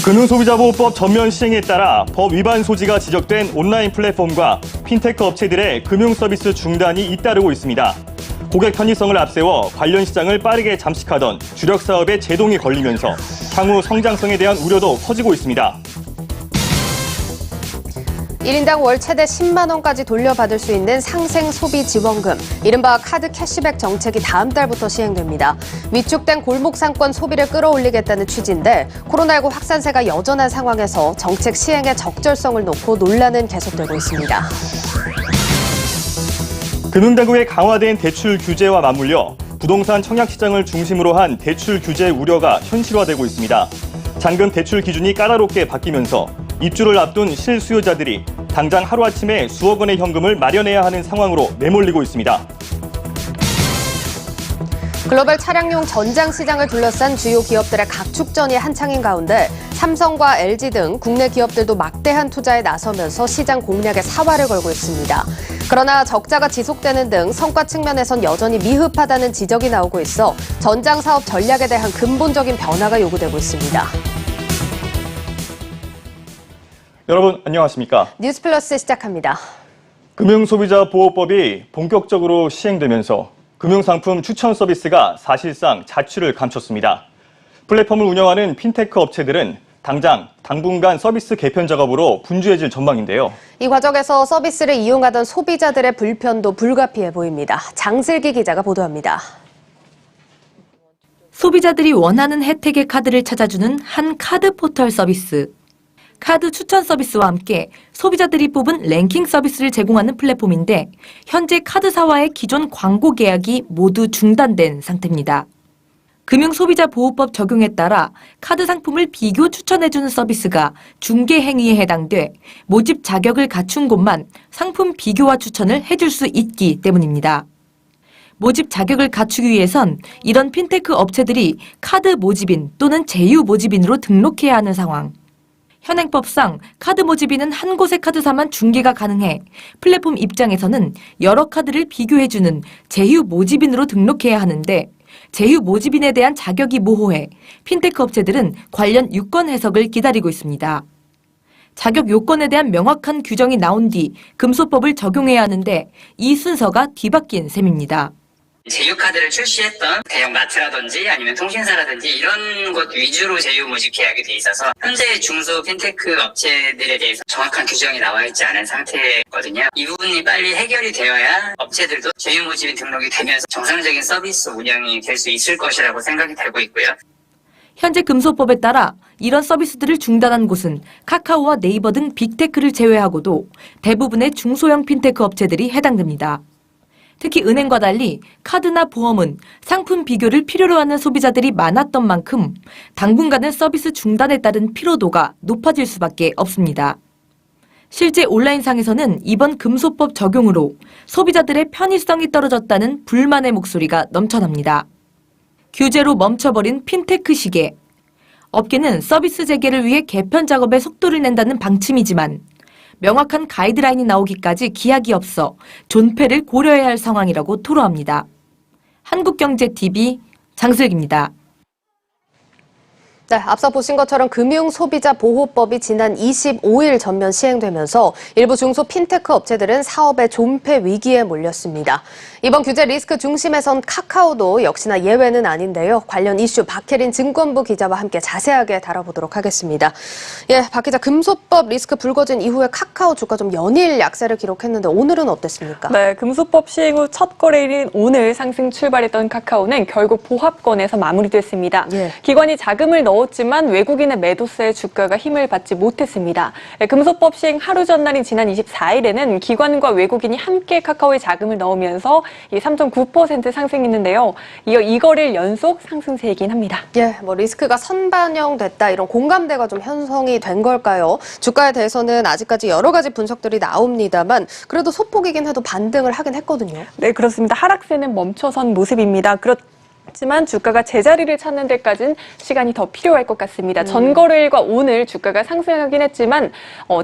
금융소비자보호법 전면 시행에 따라 법 위반 소지가 지적된 온라인 플랫폼과 핀테크 업체들의 금융서비스 중단이 잇따르고 있습니다. 고객 편의성을 앞세워 관련 시장을 빠르게 잠식하던 주력 사업에 제동이 걸리면서 향후 성장성에 대한 우려도 커지고 있습니다. 1인당 월 최대 10만 원까지 돌려받을 수 있는 상생 소비 지원금, 이른바 카드 캐시백 정책이 다음 달부터 시행됩니다. 위축된 골목 상권 소비를 끌어올리겠다는 취지인데 코로나19 확산세가 여전한 상황에서 정책 시행의 적절성을 놓고 논란은 계속되고 있습니다. 금융당국의 강화된 대출 규제와 맞물려 부동산 청약시장을 중심으로 한 대출 규제 우려가 현실화되고 있습니다. 잔금 대출 기준이 까다롭게 바뀌면서 입주를 앞둔 실수요자들이 당장 하루아침에 수억 원의 현금을 마련해야 하는 상황으로 내몰리고 있습니다. 글로벌 차량용 전장 시장을 둘러싼 주요 기업들의 각축전이 한창인 가운데 삼성과 LG 등 국내 기업들도 막대한 투자에 나서면서 시장 공략에 사활을 걸고 있습니다. 그러나 적자가 지속되는 등 성과 측면에선 여전히 미흡하다는 지적이 나오고 있어 전장 사업 전략에 대한 근본적인 변화가 요구되고 있습니다. 여러분 안녕하십니까? 뉴스플러스 시작합니다. 금융소비자보호법이 본격적으로 시행되면서 금융상품 추천 서비스가 사실상 자취를 감췄습니다. 플랫폼을 운영하는 핀테크 업체들은 당분간 서비스 개편 작업으로 분주해질 전망인데요. 이 과정에서 서비스를 이용하던 소비자들의 불편도 불가피해 보입니다. 장슬기 기자가 보도합니다. 소비자들이 원하는 혜택의 카드를 찾아주는 한 카드 포털 서비스. 카드 추천 서비스와 함께 소비자들이 뽑은 랭킹 서비스를 제공하는 플랫폼인데 현재 카드사와의 기존 광고 계약이 모두 중단된 상태입니다. 금융소비자보호법 적용에 따라 카드 상품을 비교 추천해주는 서비스가 중개 행위에 해당돼 모집 자격을 갖춘 곳만 상품 비교와 추천을 해줄 수 있기 때문입니다. 모집 자격을 갖추기 위해선 이런 핀테크 업체들이 카드 모집인 또는 제휴 모집인으로 등록해야 하는 상황. 현행법상 카드 모집인은 한 곳의 카드사만 중개가 가능해 플랫폼 입장에서는 여러 카드를 비교해주는 제휴 모집인으로 등록해야 하는데 제휴 모집인에 대한 자격이 모호해 핀테크 업체들은 관련 유권 해석을 기다리고 있습니다. 자격 요건에 대한 명확한 규정이 나온 뒤 금소법을 적용해야 하는데 이 순서가 뒤바뀐 셈입니다. 제휴카드를 출시했던 대형 마트라든지 아니면 통신사라든지 이런 곳 위주로 제휴 모집 계약이 돼 있어서 현재 중소 핀테크 업체들에 대해서 정확한 규정이 나와 있지 않은 상태거든요. 이 부분이 빨리 해결이 되어야 업체들도 제휴 모집이 등록이 되면서 정상적인 서비스 운영이 될 수 있을 것이라고 생각이 되고 있고요. 현재 금소법에 따라 이런 서비스들을 중단한 곳은 카카오와 네이버 등 빅테크를 제외하고도 대부분의 중소형 핀테크 업체들이 해당됩니다. 특히 은행과 달리 카드나 보험은 상품 비교를 필요로 하는 소비자들이 많았던 만큼 당분간은 서비스 중단에 따른 피로도가 높아질 수밖에 없습니다. 실제 온라인상에서는 이번 금소법 적용으로 소비자들의 편의성이 떨어졌다는 불만의 목소리가 넘쳐납니다. 규제로 멈춰버린 핀테크 시계. 업계는 서비스 재개를 위해 개편 작업에 속도를 낸다는 방침이지만 명확한 가이드라인이 나오기까지 기약이 없어 존폐를 고려해야 할 상황이라고 토로합니다. 한국경제TV 장슬기입니다. 네, 앞서 보신 것처럼 금융소비자보호법이 지난 25일 전면 시행되면서 일부 중소 핀테크 업체들은 사업의 존폐 위기에 몰렸습니다. 이번 규제 리스크 중심에선 카카오도 역시나 예외는 아닌데요. 관련 이슈 박혜린 증권부 기자와 함께 자세하게 다뤄보도록 하겠습니다. 예, 박 기자, 금소법 리스크 불거진 이후에 카카오 주가 좀 연일 약세를 기록했는데 오늘은 어땠습니까? 네, 금소법 시행 후 첫 거래일인 오늘 상승 출발했던 카카오는 결국 보합권에서 마무리됐습니다. 예. 기관이 자금을 넣었지만 외국인의 매도세에 주가가 힘을 받지 못했습니다. 금소법 시행 하루 전날인 지난 24일에는 기관과 외국인이 함께 카카오에 자금을 넣으면서 3.9% 상승했는데요. 이어 2거래일 연속 상승세이긴 합니다. 예, 리스크가 선반영됐다 이런 공감대가 좀 형성이 된 걸까요? 주가에 대해서는 아직까지 여러 가지 분석들이 나옵니다만 그래도 소폭이긴 해도 반등을 하긴 했거든요. 네, 그렇습니다. 하락세는 멈춰선 모습입니다. 하지만 주가가 제자리를 찾는 데까지는 시간이 더 필요할 것 같습니다. 전거래일과 오늘 주가가 상승하긴 했지만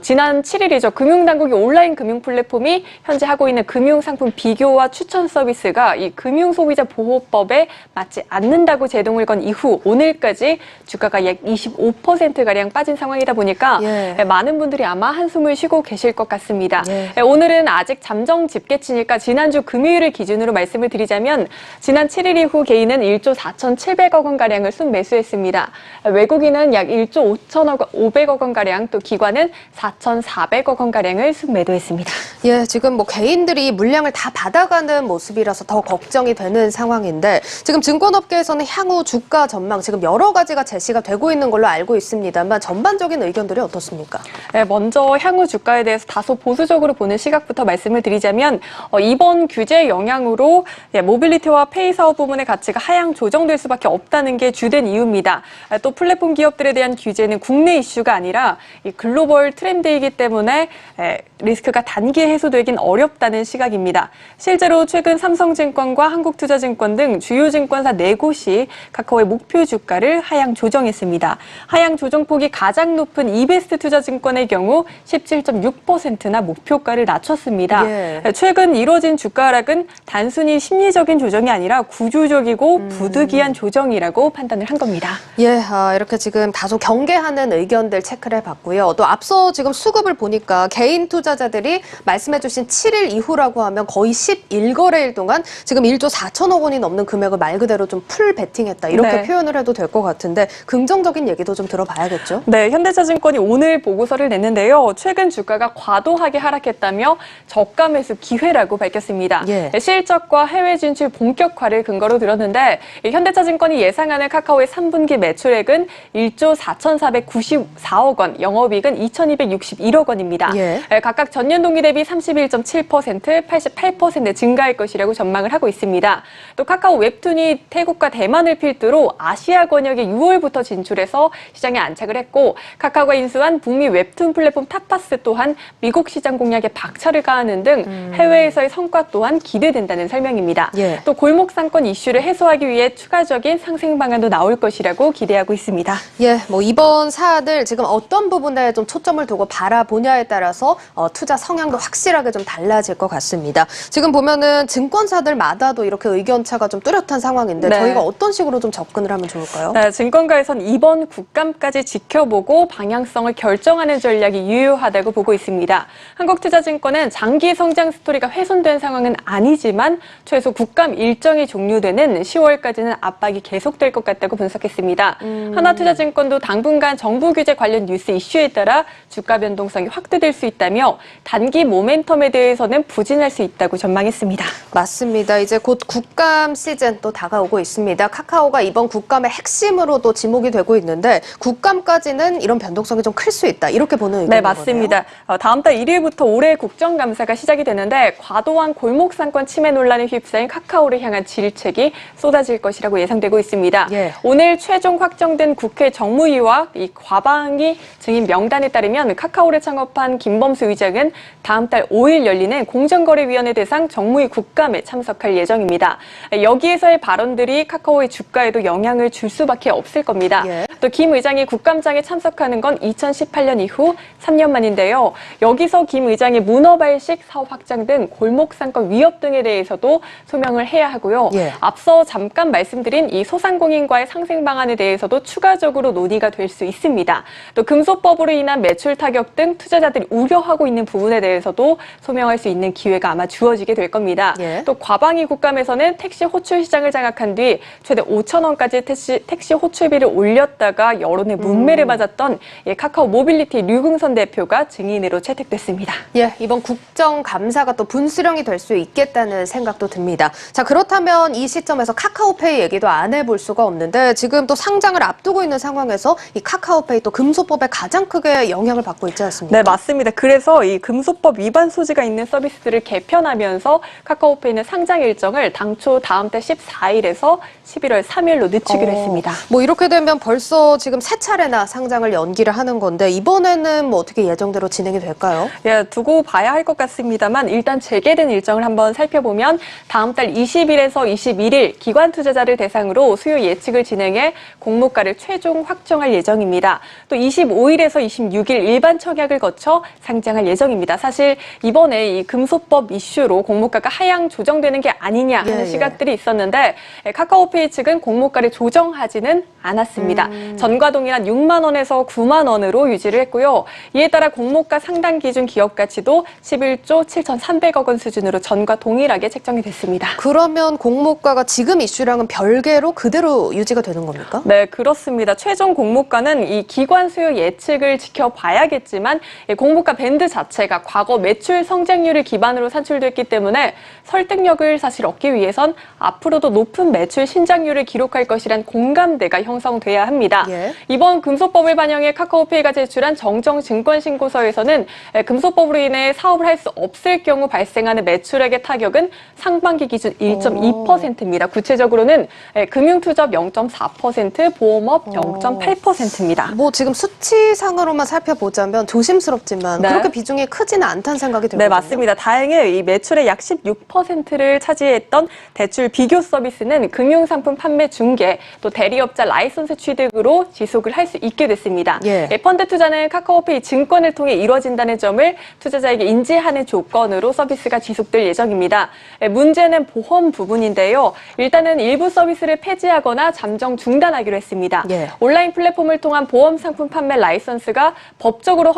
지난 7일이죠. 금융당국이 온라인 금융 플랫폼이 현재 하고 있는 금융상품 비교와 추천 서비스가 이 금융소비자보호법에 맞지 않는다고 제동을 건 이후 오늘까지 주가가 약 25%가량 빠진 상황이다 보니까 많은 분들이 아마 한숨을 쉬고 계실 것 같습니다. 오늘은 아직 잠정 집계치니까 지난주 금요일을 기준으로 말씀을 드리자면 지난 7일 이후 개인은 1조 4,700억 원가량을 순매수했습니다. 외국인은 약 1조 5,500억 원가량, 또 기관은 4,400억 원가량을 순매도했습니다. 예, 지금 뭐 개인들이 물량을 다 받아가는 모습이라서 더 걱정이 되는 상황인데 지금 증권업계에서는 향후 주가 전망 지금 여러 가지가 제시가 되고 있는 걸로 알고 있습니다만 전반적인 의견들이 어떻습니까? 네, 먼저 향후 주가에 대해서 다소 보수적으로 보는 시각부터 말씀을 드리자면 이번 규제 영향으로 모빌리티와 페이 사업 부문의 가치가 하향 조정될 수밖에 없다는 게 주된 이유입니다. 또 플랫폼 기업들에 대한 규제는 국내 이슈가 아니라 이 글로벌 트렌드이기 때문에 리스크가 단기에 해소되긴 어렵다는 시각입니다. 실제로 최근 삼성증권과 한국투자증권 등 주요 증권사 4곳이 카카오의 목표 주가를 하향 조정했습니다. 하향 조정폭이 가장 높은 이베스트 투자증권의 경우 17.6%나 목표가를 낮췄습니다. 최근 이뤄진 주가 하락은 단순히 심리적인 조정이 아니라 구조적이고 부득이한 조정이라고 판단을 한 겁니다. 예, 이렇게 지금 다소 경계하는 의견들 체크를 해봤고요. 또 앞서 지금 수급을 보니까 개인 투자자들이 말씀해주신 7일 이후라고 하면 거의 11거래일 동안 지금 1조 4천억 원이 넘는 금액을 말 그대로 좀 풀 베팅했다. 이렇게 표현을 해도 될 것 같은데 긍정적인 얘기도 좀 들어봐야겠죠? 네, 현대차증권이 오늘 보고서를 냈는데요. 최근 주가가 과도하게 하락했다며 저가 매수 기회라고 밝혔습니다. 실적과 해외 진출 본격화를 근거로 들었는데 현대차증권이 예상하는 카카오의 3분기 매출액은 1조 4,494억 원, 영업이익은 2,261억 원입니다. 각각 전년 동기 대비 31.7%, 88% 증가할 것이라고 전망을 하고 있습니다. 또 카카오 웹툰이 태국과 대만을 필두로 아시아 권역에 6월부터 진출해서 시장에 안착을 했고 카카오가 인수한 북미 웹툰 플랫폼 탑파스 또한 미국 시장 공략에 박차를 가하는 등 해외에서의 성과 또한 기대된다는 설명입니다. 또 골목 상권 이슈를 해소하기 위해 추가적인 상생 방안도 나올 것이라고 기대하고 있습니다. 뭐 이번 사안을 지금 어떤 부분에 좀 초점을 두고 바라보냐에 따라서 투자 성향도 확실하게 좀 달라질 것 같습니다. 지금 보면은 증권사들마다도 이렇게 의견차가 좀 뚜렷한 상황인데 저희가 어떤 식으로 좀 접근을 하면 좋을까요? 네, 증권가에선 이번 국감까지 지켜보고 방향성을 결정하는 전략이 유효하다고 보고 있습니다. 한국투자증권은 장기 성장 스토리가 훼손된 상황은 아니지만 최소 국감 일정이 종료되는 10월까지는 압박이 계속될 것 같다고 분석했습니다. 하나투자증권도 당분간 정부 규제 관련 뉴스 이슈에 따라 주가 변동성이 확대될 수 있다며 단기 모멘텀에 대해서는 부진할 수 있다고 전망했습니다. 맞습니다. 이제 곧 국감 시즌 또 다가오고 있습니다. 카카오가 이번 국감의 핵심으로도 지목이 되고 있는데 국감까지는 이런 변동성이 좀 클 수 있다. 이렇게 보는 의견인 네, 맞습니다. 다음 달 1일부터 올해 국정감사가 시작이 되는데 과도한 골목 상권 침해 논란에 휩싸인 카카오를 향한 질책이 쏟아질 것이라고 예상되고 있습니다. 오늘 최종 확정된 국회 정무위와 이 과방위 증인 명단에 따르면 카카오를 창업한 김범수 의장은 다음 달 5일 열리는 공정거래위원회 대상 정무위 국감에 참석할 예정입니다. 여기에서의 발언들이 카카오의 주가에도 영향을 줄 수밖에 없을 겁니다. 또 김 의장이 국감장에 참석하는 건 2018년 이후 3년 만인데요. 여기서 김 의장의 문어발식 사업 확장 등 골목상권 위협 등에 대해서도 소명을 해야 하고요. 앞서 잠깐 말씀드린 이 소상공인과의 상생 방안에 대해서도 추가적으로 논의가 될 수 있습니다. 또 금소법으로 인한 매출 타격 등 투자자들이 우려하고 있는 부분에 대해서도 소명할 수 있는 기회가 아마 주어지게 될 겁니다. 또 과방위 국감에서는 택시 호출 시장을 장악한 뒤 최대 5천 원까지 택시 호출비를 올렸다가 여론의 문매를 맞았던 카카오 모빌리티 류궁선 대표가 증인으로 채택됐습니다. 이번 국정감사가 또 분수령이 될 수 있겠다는 생각도 듭니다. 자, 그렇다면 이 시점에서 카카오페이 얘기도 안 해볼 수가 없는데 지금 또 상장을 앞두고 있는 상황에서 이 카카오페이 또 금소법에 가장 크게 영향을 받고 있지 않습니까? 네, 맞습니다. 그래서 이 금소법 위반 소지가 있는 서비스들을 개편하면서 카카오페이는 상장 일정을 당초 다음 달 14일에서 11월 3일로 늦추기로 했습니다. 뭐 이렇게 되면 벌써 지금 3차례나 상장을 연기를 하는 건데 이번에는 뭐 어떻게 예정대로 진행이 될까요? 두고 봐야 할 것 같습니다만 일단 재개된 일정을 한번 살펴보면 다음 달 20일에서 21일 기관 투자자를 대상으로 수요 예측을 진행해 공모가를 최종 확정할 예정입니다. 또 25일에서 26일 일반 청약을 거쳐 상장할 예정입니다. 사실 이번에 이 금소법 이슈로 공모가가 하향 조정되는 게 아니냐 하는 시각들이 있었는데 카카오페이 측은 공모가를 조정하지는 않았습니다. 전과 동일한 6만 원에서 9만 원으로 유지를 했고요. 이에 따라 공모가 상당 기준 기업 가치도 11조 7,300억 원 수준으로 전과 동일하게 책정이 됐습니다. 그러면 공모가가 지금 이슈랑은 별개로 그대로 유지가 되는 겁니까? 네, 그렇습니다. 최종 공모가는 이 기관 수요 예측을 지켜봐야겠지만 공모가 밴드 자체가 과거 매출 성장률을 기반으로 산출됐기 때문에 설득력을 사실 얻기 위해선 앞으로도 높은 매출 신장률을 기록할 것이란 공감대가 형성돼야 합니다. 예. 이번 금소법을 반영해 카카오페이가 제출한 정정증권신고서에서는 금소법으로 인해 사업을 할 수 없을 경우 발생하는 매출액의 타격은 상반기 기준 1.2%입니다. 구체적으로는 금융투자업 0.4%, 보험업 0.8%입니다. 뭐 지금 수치상으로만 살펴보자면 조심스럽지만 네. 그렇게 비중이 크지는 않다는 생각이 들거든요. 네, 맞습니다. 다행히 이 매출의 약 16%를 차지했던 대출 비교 서비스는 금융상품 판매 중개, 또 대리업자 라이선스 취득으로 지속을 할 수 있게 됐습니다. 예. 펀드 투자는 카카오페이 증권을 통해 이루어진다는 점을 투자자에게 인지하는 조건으로 서비스가 지속될 예정입니다. 문제는 보험 부분인데요. 일단은 일부 서비스를 폐지하거나 잠정 중단하기로 했습니다. 예. 온라인 플랫폼을 통한 보험 상품 판매 라이선스가 법적으로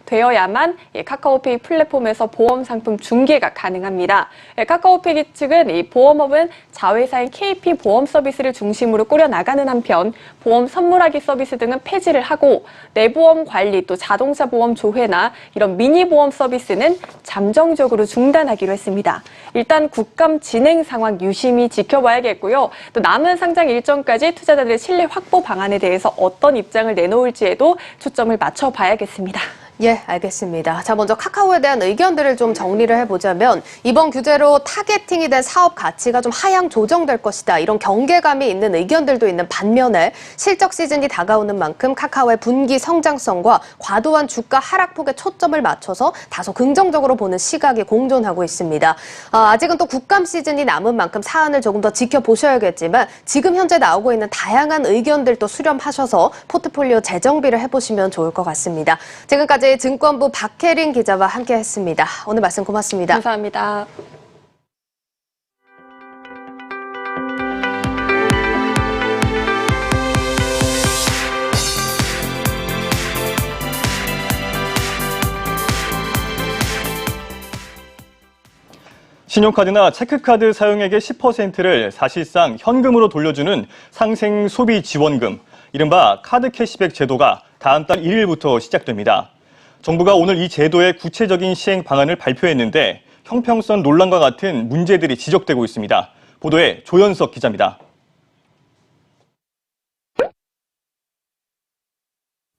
되어야만 카카오페이 플랫폼에서 보험 상품 중개가 가능합니다. 카카오페이 측은 이 보험업은 자회사인 KP 보험 서비스를 중심으로 꾸려 나가는 한편 보험 선물하기 서비스 등은 폐지를 하고 내보험 관리 또 자동차 보험 조회나 이런 미니 보험 서비스는 잠정적으로 중단하기로 했습니다. 일단 국감 진행 상황 유심히 지켜봐야겠고요. 또 남은 상장 일정까지 투자자들의 신뢰 확보 방안에 대해서 어떤 입장을 내놓을지에도 초점을 맞춰봐야겠습니다. 예, 알겠습니다. 자, 먼저 카카오에 대한 의견들을 좀 정리를 해보자면 이번 규제로 타겟팅이 된 사업 가치가 좀 하향 조정될 것이다. 이런 경계감이 있는 의견들도 있는 반면에 실적 시즌이 다가오는 만큼 카카오의 분기 성장성과 과도한 주가 하락폭에 초점을 맞춰서 다소 긍정적으로 보는 시각이 공존하고 있습니다. 아직은 또 국감 시즌이 남은 만큼 사안을 조금 더 지켜보셔야겠지만 지금 현재 나오고 있는 다양한 의견들도 수렴하셔서 포트폴리오 재정비를 해보시면 좋을 것 같습니다. 지금까지 증권부 박혜린 기자와 함께했습니다. 오늘 말씀 고맙습니다. 감사합니다. 신용카드나 체크카드 사용액의 10%를 사실상 현금으로 돌려주는 상생 소비 지원금, 이른바 카드 캐시백 제도가 다음 달 1일부터 시작됩니다. 정부가 오늘 이 제도의 구체적인 시행 방안을 발표했는데 형평성 논란과 같은 문제들이 지적되고 있습니다. 보도에 조연석 기자입니다.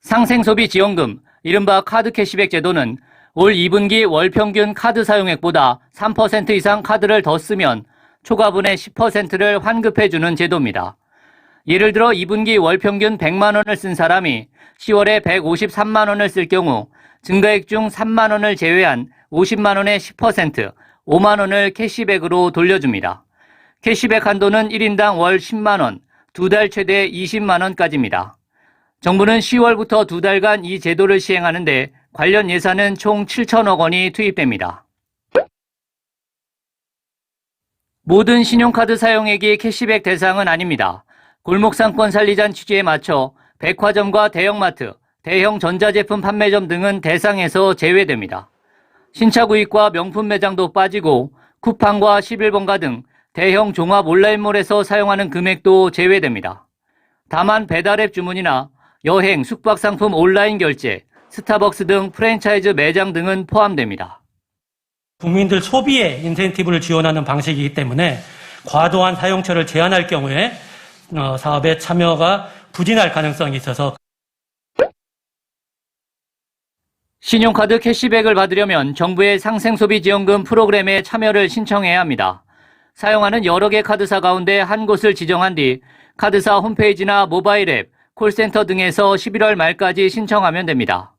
상생소비지원금, 이른바 카드 캐시백 제도는 올 2분기 월 평균 카드 사용액보다 3% 이상 카드를 더 쓰면 초과분의 10%를 환급해주는 제도입니다. 예를 들어 2분기 월 평균 100만 원을 쓴 사람이 10월에 153만 원을 쓸 경우 증가액 중 3만 원을 제외한 50만 원의 10%, 5만 원을 캐시백으로 돌려줍니다. 캐시백 한도는 1인당 월 10만 원, 2달 최대 20만 원까지입니다. 정부는 10월부터 2달간 이 제도를 시행하는데 관련 예산은 총 7천억 원이 투입됩니다. 모든 신용카드 사용액이 캐시백 대상은 아닙니다. 골목상권 살리자는 취지에 맞춰 백화점과 대형마트, 대형 전자제품 판매점 등은 대상에서 제외됩니다. 신차 구입과 명품 매장도 빠지고 쿠팡과 11번가 등 대형 종합 온라인몰에서 사용하는 금액도 제외됩니다. 다만 배달앱 주문이나 여행, 숙박 상품 온라인 결제, 스타벅스 등 프랜차이즈 매장 등은 포함됩니다. 국민들 소비에 인센티브를 지원하는 방식이기 때문에 과도한 사용처를 제한할 경우에 사업에 참여가 부진할 가능성이 있어서 신용카드 캐시백을 받으려면 정부의 상생소비지원금 프로그램에 참여를 신청해야 합니다. 사용하는 여러 개 카드사 가운데 한 곳을 지정한 뒤 카드사 홈페이지나 모바일 앱, 콜센터 등에서 11월 말까지 신청하면 됩니다.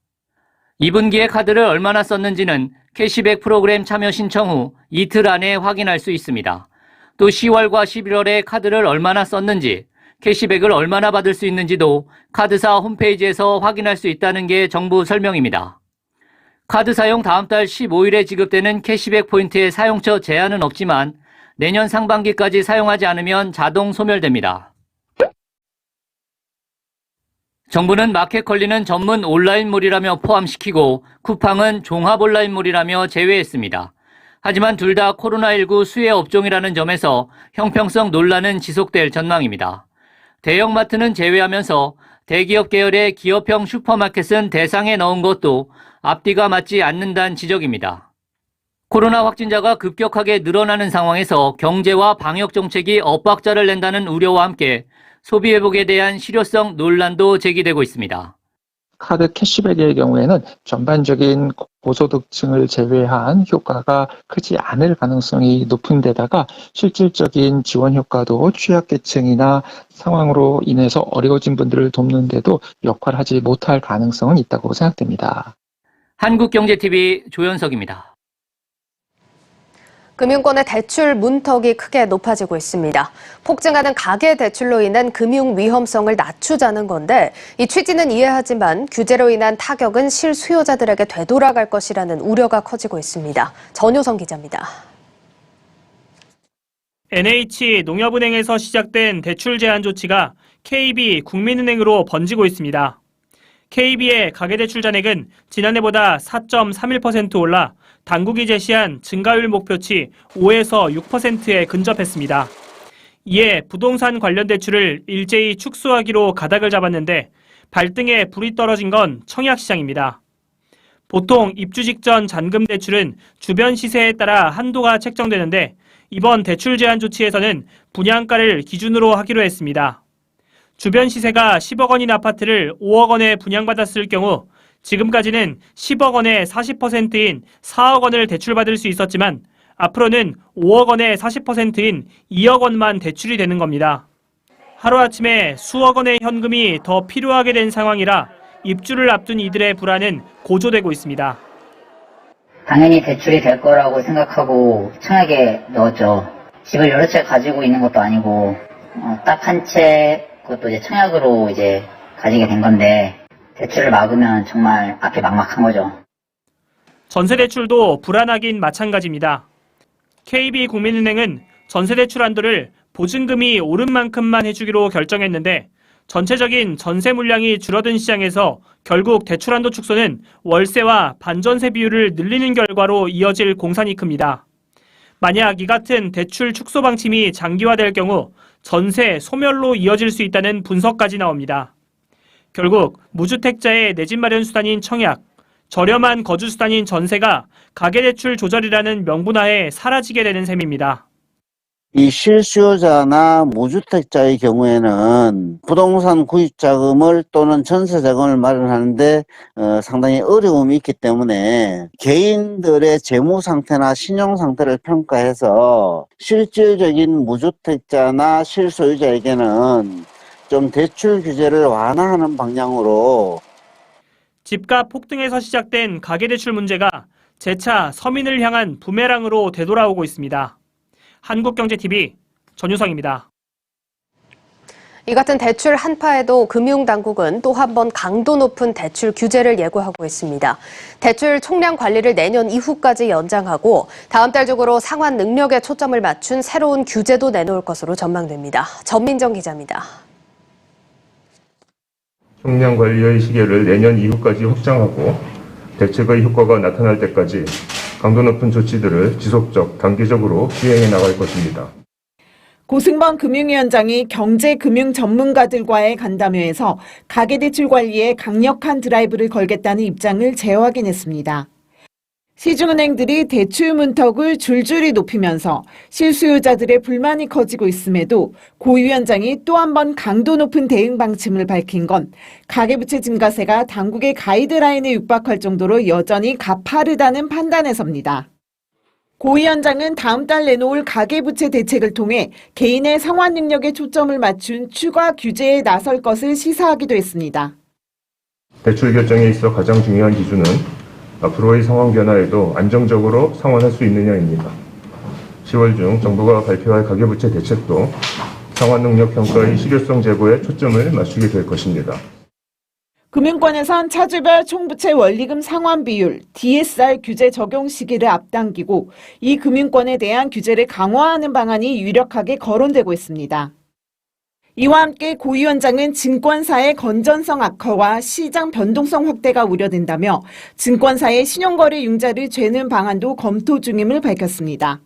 2분기에 카드를 얼마나 썼는지는 캐시백 프로그램 참여 신청 후 이틀 안에 확인할 수 있습니다. 또 10월과 11월에 카드를 얼마나 썼는지, 캐시백을 얼마나 받을 수 있는지도 카드사 홈페이지에서 확인할 수 있다는 게 정부 설명입니다. 카드 사용 다음 달 15일에 지급되는 캐시백 포인트의 사용처 제한은 없지만 내년 상반기까지 사용하지 않으면 자동 소멸됩니다. 정부는 마켓컬리는 전문 온라인몰이라며 포함시키고 쿠팡은 종합 온라인몰이라며 제외했습니다. 하지만 둘 다 코로나19 수혜 업종이라는 점에서 형평성 논란은 지속될 전망입니다. 대형마트는 제외하면서 대기업 계열의 기업형 슈퍼마켓은 대상에 넣은 것도 앞뒤가 맞지 않는다는 지적입니다. 코로나 확진자가 급격하게 늘어나는 상황에서 경제와 방역 정책이 엇박자를 낸다는 우려와 함께 소비 회복에 대한 실효성 논란도 제기되고 있습니다. 카드 캐시백의 경우에는 전반적인 고소득층을 제외한 효과가 크지 않을 가능성이 높은 데다가 실질적인 지원 효과도 취약계층이나 상황으로 인해서 어려워진 분들을 돕는데도 역할하지 못할 가능성은 있다고 생각됩니다. 한국경제TV 조현석입니다. 금융권의 대출 문턱이 크게 높아지고 있습니다. 폭증하는 가계 대출로 인한 금융 위험성을 낮추자는 건데 이 취지는 이해하지만 규제로 인한 타격은 실수요자들에게 되돌아갈 것이라는 우려가 커지고 있습니다. 전효성 기자입니다. NH농협은행에서 시작된 대출 제한 조치가 KB 국민은행으로 번지고 있습니다. KB의 가계대출 잔액은 지난해보다 4.31% 올라 당국이 제시한 증가율 목표치 5에서 6%에 근접했습니다. 이에 부동산 관련 대출을 일제히 축소하기로 가닥을 잡았는데 발등에 불이 떨어진 건 청약시장입니다. 보통 입주 직전 잔금 대출은 주변 시세에 따라 한도가 책정되는데 이번 대출 제한 조치에서는 분양가를 기준으로 하기로 했습니다. 주변 시세가 10억 원인 아파트를 5억 원에 분양받았을 경우 지금까지는 10억 원의 40%인 4억 원을 대출받을 수 있었지만 앞으로는 5억 원의 40%인 2억 원만 대출이 되는 겁니다. 하루아침에 수억 원의 현금이 더 필요하게 된 상황이라 입주를 앞둔 이들의 불안은 고조되고 있습니다. 당연히 대출이 될 거라고 생각하고 청약에 넣었죠. 집을 여러 채 가지고 있는 것도 아니고 딱 한 채 그것도 이제 청약으로 이제 가지게 된 건데 대출을 막으면 정말 앞이 막막한 거죠. 전세 대출도 불안하긴 마찬가지입니다. KB국민은행은 전세 대출 한도를 보증금이 오른 만큼만 해주기로 결정했는데 전체적인 전세 물량이 줄어든 시장에서 결국 대출 한도 축소는 월세와 반전세 비율을 늘리는 결과로 이어질 공산이 큽니다. 만약 이 같은 대출 축소 방침이 장기화될 경우 전세 소멸로 이어질 수 있다는 분석까지 나옵니다. 결국 무주택자의 내 집 마련 수단인 청약, 저렴한 거주 수단인 전세가 가계대출 조절이라는 명분하에 사라지게 되는 셈입니다. 이 실수요자나 무주택자의 경우에는 부동산 구입자금을 또는 전세자금을 마련하는데 상당히 어려움이 있기 때문에 개인들의 재무 상태나 신용 상태를 평가해서 실질적인 무주택자나 실소유자에게는 좀 대출 규제를 완화하는 방향으로 집값 폭등에서 시작된 가계대출 문제가 재차 서민을 향한 부메랑으로 되돌아오고 있습니다. 한국경제TV 전유성입니다. 이 같은 대출 한파에도 금융당국은 또 한 번 강도 높은 대출 규제를 예고하고 있습니다. 대출 총량 관리를 내년 이후까지 연장하고 다음 달 중으로 상환 능력에 초점을 맞춘 새로운 규제도 내놓을 것으로 전망됩니다. 전민정 기자입니다. 총량 관리의 시계를 내년 이후까지 확장하고 대책의 효과가 나타날 때까지 강도 높은 조치들을 지속적, 단기적으로 시행해 나갈 것입니다. 고승범 금융위원장이 경제금융 전문가들과의 간담회에서 가계대출 관리에 강력한 드라이브를 걸겠다는 입장을 재확인했습니다. 시중은행들이 대출 문턱을 줄줄이 높이면서 실수요자들의 불만이 커지고 있음에도 고 위원장이 또 한 번 강도 높은 대응 방침을 밝힌 건 가계부채 증가세가 당국의 가이드라인에 육박할 정도로 여전히 가파르다는 판단에서입니다. 고 위원장은 다음 달 내놓을 가계부채 대책을 통해 개인의 상환 능력에 초점을 맞춘 추가 규제에 나설 것을 시사하기도 했습니다. 대출 결정에 있어 가장 중요한 기준은 앞으로의 상황 변화에도 안정적으로 상환할 수 있느냐입니다. 10월 중 정부가 발표할 가계부채 대책도 상환능력 평가의 실효성 제고에 초점을 맞추게 될 것입니다. 금융권에선 차주별 총부채 원리금 상환 비율, DSR 규제 적용 시기를 앞당기고 이 금융권에 대한 규제를 강화하는 방안이 유력하게 거론되고 있습니다. 이와 함께 고 위원장은 증권사의 건전성 악화와 시장 변동성 확대가 우려된다며 증권사의 신용거래 융자를 죄는 방안도 검토 중임을 밝혔습니다.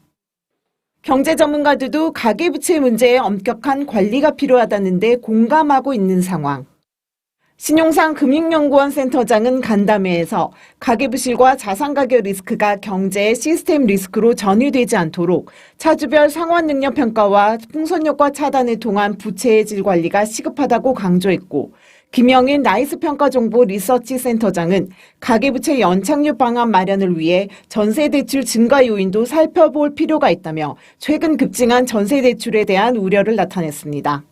경제 전문가들도 가계부채 문제에 엄격한 관리가 필요하다는데 공감하고 있는 상황. 신용상 금융연구원 센터장은 간담회에서 가계부실과 자산가격 리스크가 경제의 시스템 리스크로 전이되지 않도록 차주별 상환능력 평가와 풍선효과 차단을 통한 부채의 질 관리가 시급하다고 강조했고, 김영인 나이스평가정보 리서치 센터장은 가계부채 연착륙 방안 마련을 위해 전세대출 증가 요인도 살펴볼 필요가 있다며 최근 급증한 전세대출에 대한 우려를 나타냈습니다.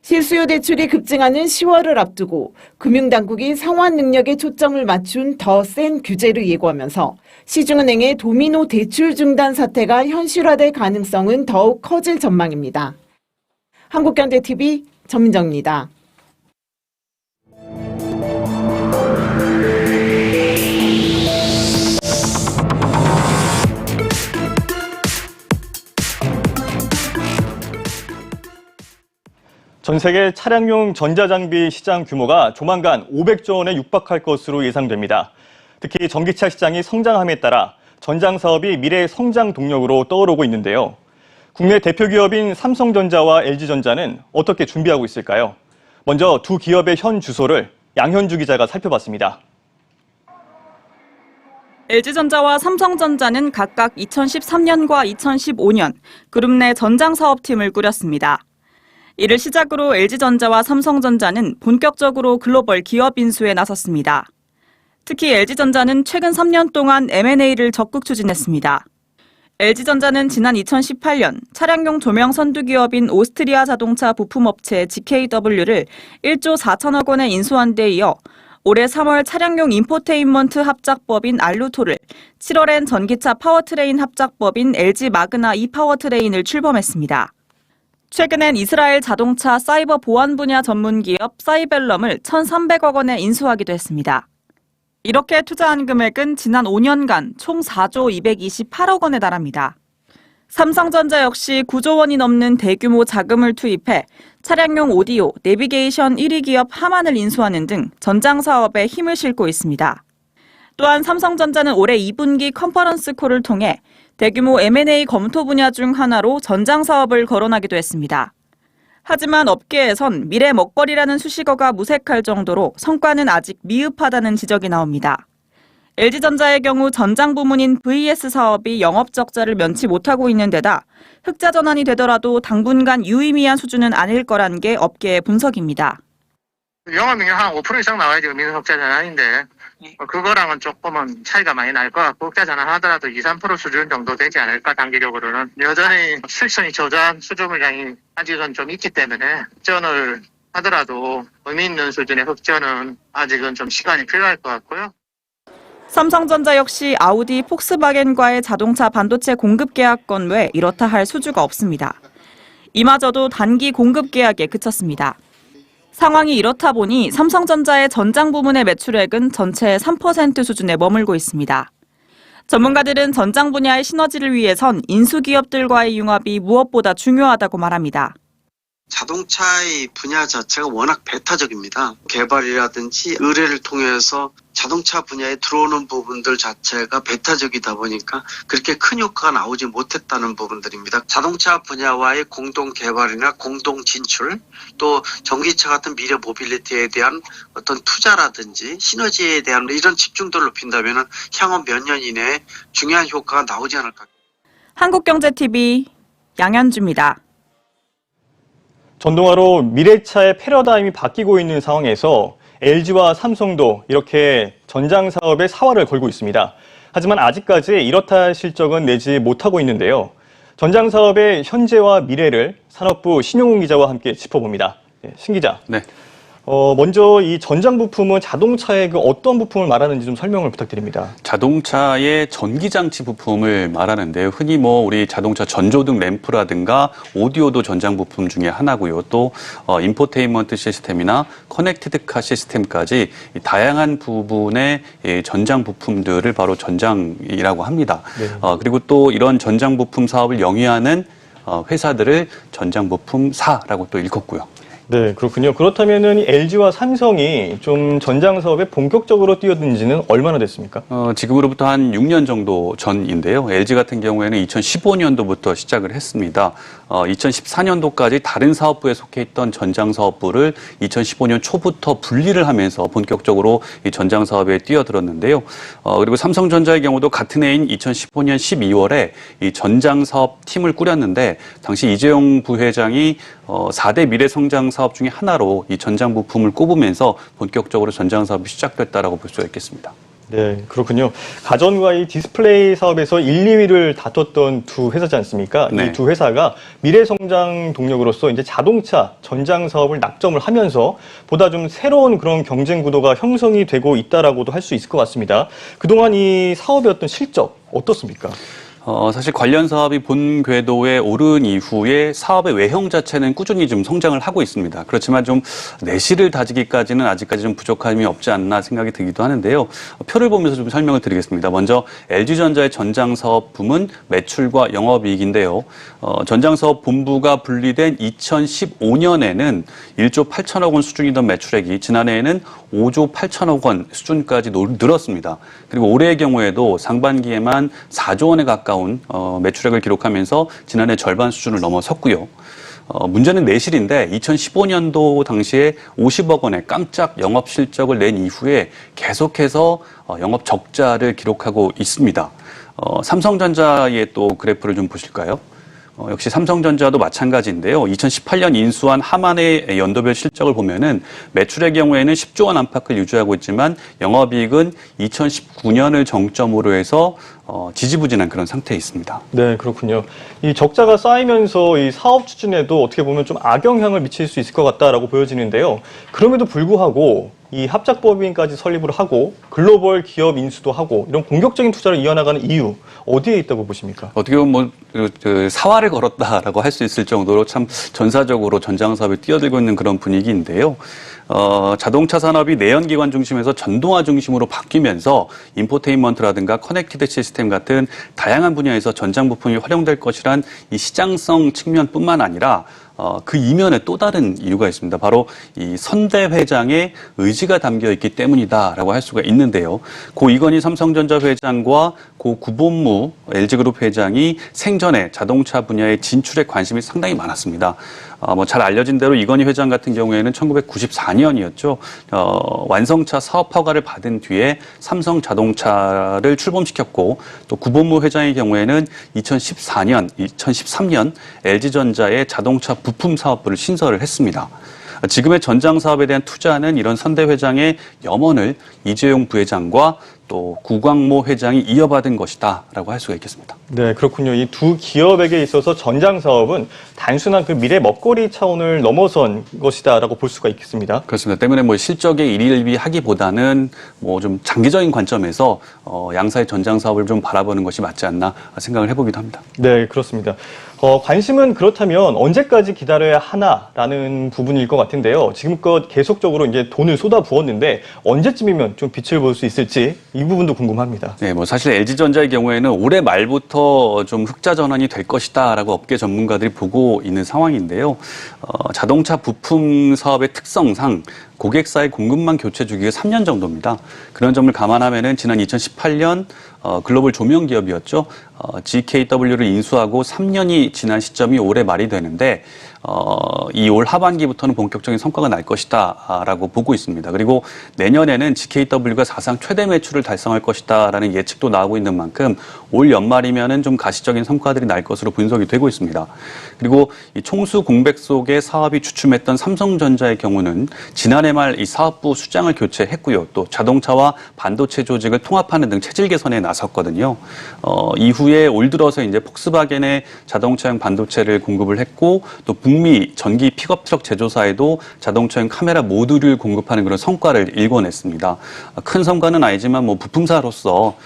실수요 대출이 급증하는 10월을 앞두고 금융당국이 상환 능력에 초점을 맞춘 더 센 규제를 예고하면서 시중은행의 도미노 대출 중단 사태가 현실화될 가능성은 더욱 커질 전망입니다. 한국경제TV 전민정입니다. 전 세계 차량용 전자장비 시장 규모가 조만간 500조 원에 육박할 것으로 예상됩니다. 특히 전기차 시장이 성장함에 따라 전장 사업이 미래의 성장 동력으로 떠오르고 있는데요. 국내 대표 기업인 삼성전자와 LG전자는 어떻게 준비하고 있을까요? 먼저 두 기업의 현 주소를 양현주 기자가 살펴봤습니다. LG전자와 삼성전자는 각각 2013년과 2015년 그룹 내 전장 사업팀을 꾸렸습니다. 이를 시작으로 LG전자와 삼성전자는 본격적으로 글로벌 기업 인수에 나섰습니다. 특히 LG전자는 최근 3년 동안 M&A를 적극 추진했습니다. LG전자는 지난 2018년 차량용 조명 선두 기업인 오스트리아 자동차 부품업체 GKW를 1조 4천억 원에 인수한 데 이어 올해 3월 차량용 인포테인먼트 합작법인 알루토를, 7월엔 전기차 파워트레인 합작법인 LG 마그나 이파워트레인을 출범했습니다. 최근엔 이스라엘 자동차 사이버 보안 분야 전문 기업 사이벨럼을 1,300억 원에 인수하기도 했습니다. 이렇게 투자한 금액은 지난 5년간 총 4조 228억 원에 달합니다. 삼성전자 역시 9조 원이 넘는 대규모 자금을 투입해 차량용 오디오, 내비게이션 1위 기업 하만을 인수하는 등 전장 사업에 힘을 싣고 있습니다. 또한 삼성전자는 올해 2분기 컨퍼런스 콜을 통해 대규모 M&A 검토 분야 중 하나로 전장 사업을 거론하기도 했습니다. 하지만 업계에선 미래 먹거리라는 수식어가 무색할 정도로 성과는 아직 미흡하다는 지적이 나옵니다. LG전자의 경우 전장 부문인 VS 사업이 영업 적자를 면치 못하고 있는 데다 흑자 전환이 되더라도 당분간 유의미한 수준은 아닐 거란 게 업계의 분석입니다. 영업이익 한 5% 이상 나와야지 의미는 흑자 전환인데 그거랑은 조금은 차이가 많이 날 것 같고, 흑자 전환 하더라도 2-3% 수준 정도 되지 않을까. 단기적으로는 여전히 수익성이 저조한 수주 물량이 아직은 좀 있기 때문에 흑전을 하더라도 의미 있는 수준의 흑전은 아직은 좀 시간이 필요할 것 같고요. 삼성전자 역시 아우디, 폭스바겐과의 자동차 반도체 공급 계약권 외 이렇다 할 수주가 없습니다. 이마저도 단기 공급 계약에 그쳤습니다. 상황이 이렇다 보니 삼성전자의 전장 부문의 매출액은 전체의 3% 수준에 머물고 있습니다. 전문가들은 전장 분야의 시너지를 위해선 인수기업들과의 융합이 무엇보다 중요하다고 말합니다. 자동차의 분야 자체가 워낙 배타적입니다. 개발이라든지 의뢰를 통해서 자동차 분야에 들어오는 부분들 자체가 배타적이다 보니까 그렇게 큰 효과가 나오지 못했다는 부분들입니다. 자동차 분야와의 공동 개발이나 공동 진출, 또 전기차 같은 미래 모빌리티에 대한 어떤 투자라든지 시너지에 대한 이런 집중도를 높인다면 향후 몇 년 이내에 중요한 효과가 나오지 않을까. 한국경제TV 양현주입니다. 전동화로 미래차의 패러다임이 바뀌고 있는 상황에서 LG와 삼성도 이렇게 전장 사업에 사활을 걸고 있습니다. 하지만 아직까지 이렇다 할 실적은 내지 못하고 있는데요. 전장 사업의 현재와 미래를 산업부 신용훈 기자와 함께 짚어봅니다. 신 기자. 네. 먼저 이 전장 부품은 자동차의 그 어떤 부품을 말하는지 좀 설명을 부탁드립니다. 자동차의 전기장치 부품을 말하는데요. 흔히 우리 자동차 전조등 램프라든가 오디오도 전장 부품 중에 하나고요. 또 인포테인먼트 시스템이나 커넥티드카 시스템까지 다양한 부분의 전장 부품들을 바로 전장이라고 합니다. 네. 그리고 또 이런 전장 부품 사업을 영위하는 회사들을 전장 부품사라고 또 일컫고요. 네, 그렇군요. 그렇다면은 LG와 삼성이 좀 전장 사업에 본격적으로 뛰어든 지는 얼마나 됐습니까? 지금으로부터 한 6년 정도 전인데요. LG 같은 경우에는 2015년도부터 시작을 했습니다. 2014년도까지 다른 사업부에 속해 있던 전장 사업부를 2015년 초부터 분리를 하면서 본격적으로 이 전장 사업에 뛰어들었는데요. 그리고 삼성전자의 경우도 같은 해인 2015년 12월에 이 전장 사업 팀을 꾸렸는데 당시 이재용 부회장이 4대 미래 성장 사업 중에 하나로 이 전장 부품을 꼽으면서 본격적으로 전장 사업이 시작됐다라고 볼 수가 있겠습니다. 네, 그렇군요. 가전과 이 디스플레이 사업에서 1, 2위를 다퉜던 두 회사지 않습니까? 네. 이 두 회사가 미래 성장 동력으로서 이제 자동차 전장 사업을 낙점을 하면서 보다 좀 새로운 그런 경쟁 구도가 형성이 되고 있다라고도 할 수 있을 것 같습니다. 그동안 이 사업의 어떤 실적 어떻습니까? 사실 관련 사업이 본 궤도에 오른 이후에 사업의 외형 자체는 꾸준히 좀 성장을 하고 있습니다. 그렇지만 좀 내실을 다지기까지는 아직까지 좀 부족함이 없지 않나 생각이 들기도 하는데요. 표를 보면서 좀 설명을 드리겠습니다. 먼저 LG전자의 전장 사업 부문 매출과 영업이익인데요. 전장 사업 본부가 분리된 2015년에는 1조 8천억 원 수준이던 매출액이 지난해에는 5조 8천억 원 수준까지 늘었습니다. 그리고 올해의 경우에도 상반기에만 4조 원에 가까운 매출액을 기록하면서 지난해 절반 수준을 넘어섰고요. 문제는 내실인데 2015년도 당시에 50억 원의 깜짝 영업 실적을 낸 이후에 계속해서 영업 적자를 기록하고 있습니다. 삼성전자의 또 그래프를 좀 보실까요? 역시 삼성전자도 마찬가지인데요. 2018년 인수한 하만의 연도별 실적을 보면은 매출의 경우에는 10조 원 안팎을 유지하고 있지만 영업이익은 2019년을 정점으로 해서 지지부진한 그런 상태에 있습니다. 네, 그렇군요. 이 적자가 쌓이면서 이 사업 추진에도 어떻게 보면 좀 악영향을 미칠 수 있을 것 같다라고 보여지는데요. 그럼에도 불구하고 이 합작법인까지 설립을 하고 글로벌 기업 인수도 하고 이런 공격적인 투자를 이어나가는 이유 어디에 있다고 보십니까? 어떻게 보면 사활을 걸었다라고 할 수 있을 정도로 참 전사적으로 전장 사업에 뛰어들고 있는 그런 분위기인데요. 자동차 산업이 내연기관 중심에서 전동화 중심으로 바뀌면서 인포테인먼트라든가 커넥티드 시스템 같은 다양한 분야에서 전장 부품이 활용될 것이란 이 시장성 측면뿐만 아니라 그 이면에 또 다른 이유가 있습니다. 바로 이 선대 회장의 의지가 담겨 있기 때문이다라고 할 수가 있는데요. 고 이건희 삼성전자 회장과 고 구본무 LG그룹 회장이 생전에 자동차 분야의 진출에 관심이 상당히 많았습니다. 잘 알려진 대로 이건희 회장 같은 경우에는 1994년이었죠. 완성차 사업 허가를 받은 뒤에 삼성 자동차를 출범시켰고 또 구본무 회장의 경우에는 2013년 LG전자의 자동차 부품 사업부를 신설을 했습니다. 지금의 전장 사업에 대한 투자는 이런 선대 회장의 염원을 이재용 부회장과 또 구광모 회장이 이어받은 것이다라고 할 수가 있겠습니다. 네, 그렇군요. 이 두 기업에게 있어서 전장 사업은 단순한 그 미래 먹거리 차원을 넘어선 것이다라고 볼 수가 있겠습니다. 그렇습니다. 때문에 실적에 일희일비하기보다는 좀 장기적인 관점에서 양사의 전장 사업을 좀 바라보는 것이 맞지 않나 생각을 해보기도 합니다. 네, 그렇습니다. 관심은 그렇다면 언제까지 기다려야 하나라는 부분일 것 같은데요. 지금껏 계속적으로 이제 돈을 쏟아 부었는데 언제쯤이면 좀 빛을 볼 수 있을지 이 부분도 궁금합니다. 네, 사실 LG전자의 경우에는 올해 말부터 좀 흑자 전환이 될 것이다라고 업계 전문가들이 보고 있는 상황인데요. 자동차 부품 사업의 특성상 고객사의 공급망 교체 주기가 3년 정도입니다. 그런 점을 감안하면은 지난 2018년 글로벌 조명 기업이었죠. GKW를 인수하고 3년이 지난 시점이 올해 말이 되는데 이 올 하반기부터는 본격적인 성과가 날 것이다라고 보고 있습니다. 그리고 내년에는 GKW가 사상 최대 매출을 달성할 것이다라는 예측도 나오고 있는 만큼 올 연말이면은 좀 가시적인 성과들이 날 것으로 분석이 되고 있습니다. 그리고 이 총수 공백 속에 사업이 주춤했던 삼성전자의 경우는 지난해 지난해 말 이 사업부 수장을 교체했고요. 또 자동차와 반도체 조직을 통합하는 등 체질 개선에 나섰거든요. 이후에 올 들어서 이제 폭스바겐의 자동차용 반도체를 공급을 했고 또 북미 전기 픽업 트럭 제조사에도 자동차용 카메라 모듈을 공급하는 그런 성과를 일궈냈습니다. 큰 성과는 아니지만 뭐 부품사로서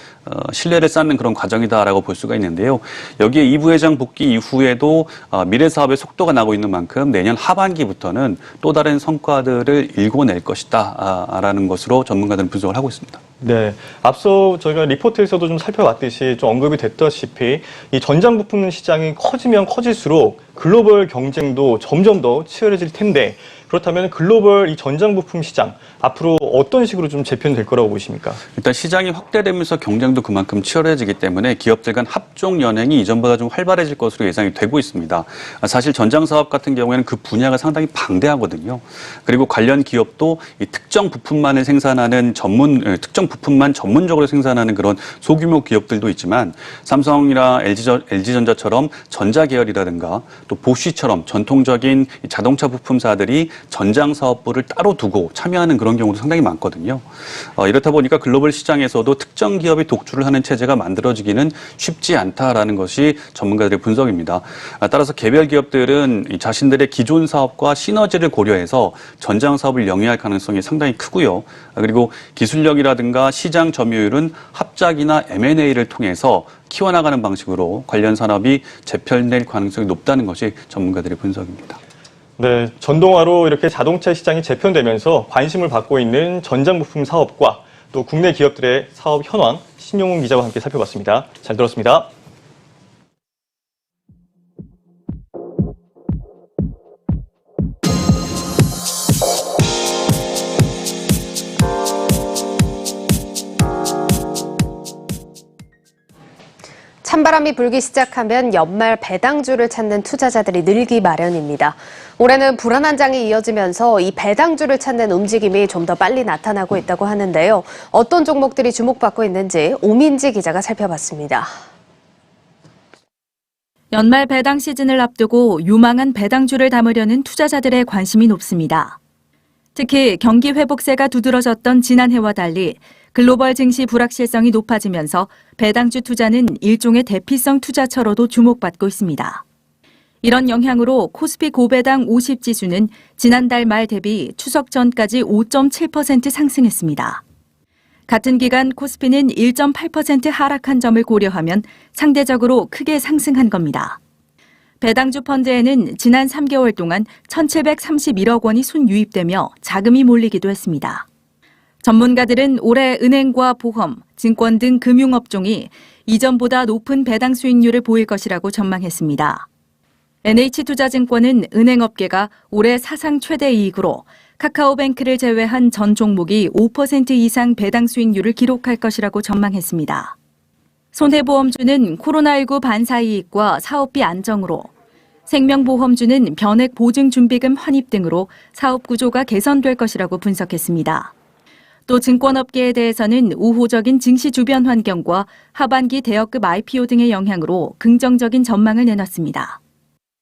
신뢰를 쌓는 그런 과정이다라고 볼 수가 있는데요. 여기에 이 부회장 복귀 이후에도 미래 사업의 속도가 나고 있는 만큼 내년 하반기부터는 또 다른 성과들을 일궈낼 것이다라는 것으로 전문가들은 분석을 하고 있습니다. 네, 앞서 저희가 리포트에서도 좀 살펴봤듯이 좀 언급이 됐다시피 이 전장 부품 시장이 커지면 커질수록 글로벌 경쟁도 점점 더 치열해질 텐데 그렇다면 글로벌 이 전장 부품 시장 앞으로 어떤 식으로 좀 재편될 거라고 보십니까? 일단 시장이 확대되면서 경쟁도 그만큼 치열해지기 때문에 기업들 간 합종 연행이 이전보다 좀 활발해질 것으로 예상이 되고 있습니다. 사실 전장 사업 같은 경우에는 그 분야가 상당히 방대하거든요. 그리고 관련 기업도 이 특정 부품만을 생산하는 특정 부품만 전문적으로 생산하는 그런 소규모 기업들도 있지만 삼성이나 LG전자처럼 전자 계열이라든가 또 보쉬처럼 전통적인 자동차 부품사들이 전장 사업부를 따로 두고 참여하는 그런 경우도 상당히 많거든요. 이렇다 보니까 글로벌 시장에서도 특정 기업이 독주를 하는 체제가 만들어지기는 쉽지 않다라는 것이 전문가들의 분석입니다. 따라서 개별 기업들은 자신들의 기존 사업과 시너지를 고려해서 전장 사업을 영위할 가능성이 상당히 크고요. 그리고 기술력이라든가 시장 점유율은 합작이나 M&A를 통해서 키워나가는 방식으로 관련 산업이 재편될 가능성이 높다는 것이 전문가들의 분석입니다. 네, 전동화로 이렇게 자동차 시장이 재편되면서 관심을 받고 있는 전장 부품 사업과 또 국내 기업들의 사업 현황 신용훈 기자와 함께 살펴봤습니다. 잘 들었습니다. 찬바람이 불기 시작하면 연말 배당주를 찾는 투자자들이 늘기 마련입니다. 올해는 불안한 장이 이어지면서 이 배당주를 찾는 움직임이 좀 더 빨리 나타나고 있다고 하는데요. 어떤 종목들이 주목받고 있는지 오민지 기자가 살펴봤습니다. 연말 배당 시즌을 앞두고 유망한 배당주를 담으려는 투자자들의 관심이 높습니다. 특히 경기 회복세가 두드러졌던 지난해와 달리 글로벌 증시 불확실성이 높아지면서 배당주 투자는 일종의 대피성 투자처로도 주목받고 있습니다. 이런 영향으로 코스피 고배당 50지수는 지난달 말 대비 추석 전까지 5.7% 상승했습니다. 같은 기간 코스피는 1.8% 하락한 점을 고려하면 상대적으로 크게 상승한 겁니다. 배당주 펀드에는 지난 3개월 동안 1,731억 원이 순유입되며 자금이 몰리기도 했습니다. 전문가들은 올해 은행과 보험, 증권 등 금융업종이 이전보다 높은 배당 수익률을 보일 것이라고 전망했습니다. NH투자증권은 은행업계가 올해 사상 최대 이익으로 카카오뱅크를 제외한 전 종목이 5% 이상 배당 수익률을 기록할 것이라고 전망했습니다. 손해보험주는 코로나19 반사이익과 사업비 안정으로, 생명보험주는 변액 보증준비금 환입 등으로 사업 구조가 개선될 것이라고 분석했습니다. 또 증권업계에 대해서는 우호적인 증시 주변 환경과 하반기 대여급 IPO 등의 영향으로 긍정적인 전망을 내놨습니다.